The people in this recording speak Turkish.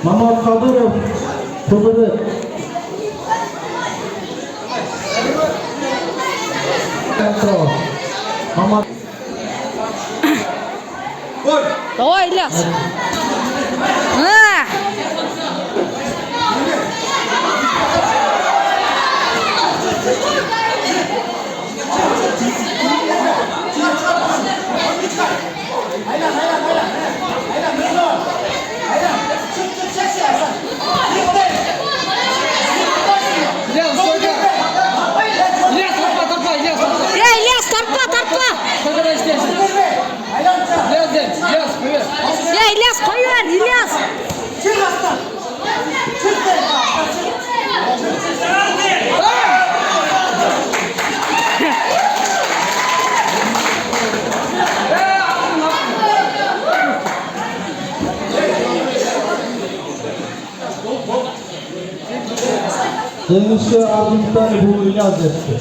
Mahmut Kadırov, Kudur'u. Mahmut. Давай, Ильяс. Ильяс, торпа. Ya İlyas koyuver İlyas. Çık aslan. Çık de. Denizli ardından bu İlyas etti.